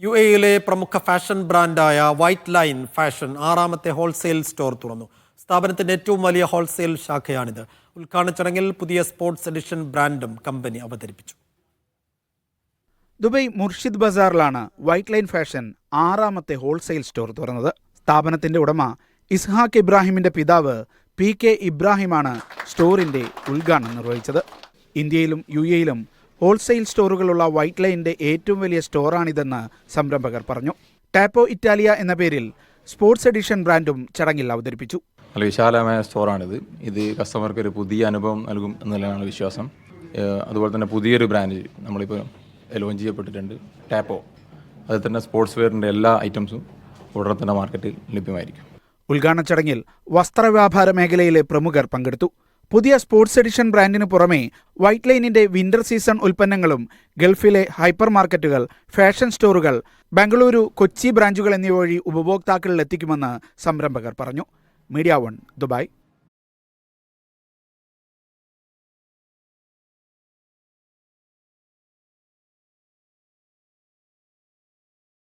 UAE പ്രമുഖ fashion ബ്രാൻഡായ White Line Fashion ആറാമത്തെ ഹോൾസെയിൽ സ്റ്റോർ തുറന്നു. സ്ഥാപനത്തിന്റെ ഏറ്റവും വലിയ ഹോൾസെയിൽ ശാഖയാണിത്. ഉദ്ഘാടന ചടങ്ങിൽ പുതിയ സ്പോർട്സ് എഡിഷൻ ബ്രാൻഡും കമ്പനി അവതരിപ്പിച്ചു. ദുബൈ മുർഷിദ് ബസാറിലാണ് വൈറ്റ് ലൈൻ ഫാഷൻ ആറാമത്തെ ഹോൾസെയിൽ സ്റ്റോർ തുറന്നത്. സ്ഥാപനത്തിന്റെ ഉടമ ഇസ്ഹാഖ് ഇബ്രാഹിമിന്റെ പിതാവ് PK ഇബ്രാഹിമാണ് സ്റ്റോറിന്റെ ഉദ്ഘാടനം നിർവഹിച്ചത്. ഇന്ത്യയിലും UAEയിലും ഹോൾസെയിൽ സ്റ്റോറുകളുള്ള വൈറ്റ് ലൈനിന്റെ ഏറ്റവും വലിയ സ്റ്റോറാണിതെന്ന് സംരംഭകർ പറഞ്ഞു. ടാപ്പോ ഇറ്റാലിയ എന്ന പേരിൽ സ്പോർട്സ് എഡിഷൻ ബ്രാൻഡും ചടങ്ങിൽ അവതരിപ്പിച്ചു. നല്ല വിശാലമായ സ്റ്റോറാണിത്. ഇത് കസ്റ്റമർക്ക് ഒരു പുതിയ അനുഭവം നൽകും എന്നുള്ളതാണ് വിശ്വാസം. അതുപോലെ തന്നെ പുതിയൊരു ബ്രാൻഡ് നമ്മളിപ്പോൾ ലോഞ്ച് ചെയ്യപ്പെട്ടിട്ടുണ്ട്, ടാപ്പോ. അതിൽ തന്നെ സ്പോർട്സ് വെയറിൻ്റെ എല്ലാ ഐറ്റംസും ഉടനെ തന്നെ മാർക്കറ്റിൽ ലഭ്യമായിരിക്കും. ഉദ്ഘാടന ചടങ്ങിൽ വസ്ത്രവ്യാപാര മേഖലയിലെ പ്രമുഖർ പങ്കെടുത്തു. പുതിയ സ്പോർട്സ് എഡിഷൻ ബ്രാൻഡിന് പുറമെ വൈറ്റ് ലൈനിന്റെ വിന്റർ സീസൺ ഉൽപ്പന്നങ്ങളും ഗൾഫിലെ ഹൈപ്പർ മാർക്കറ്റുകൾ, ഫാഷൻ സ്റ്റോറുകൾ, ബംഗളൂരു, കൊച്ചി ബ്രാഞ്ചുകൾ എന്നിവ വഴി ഉപഭോക്താക്കളിൽ എത്തിക്കുമെന്ന് സംരംഭകർ പറഞ്ഞു. Media 1 Dubai.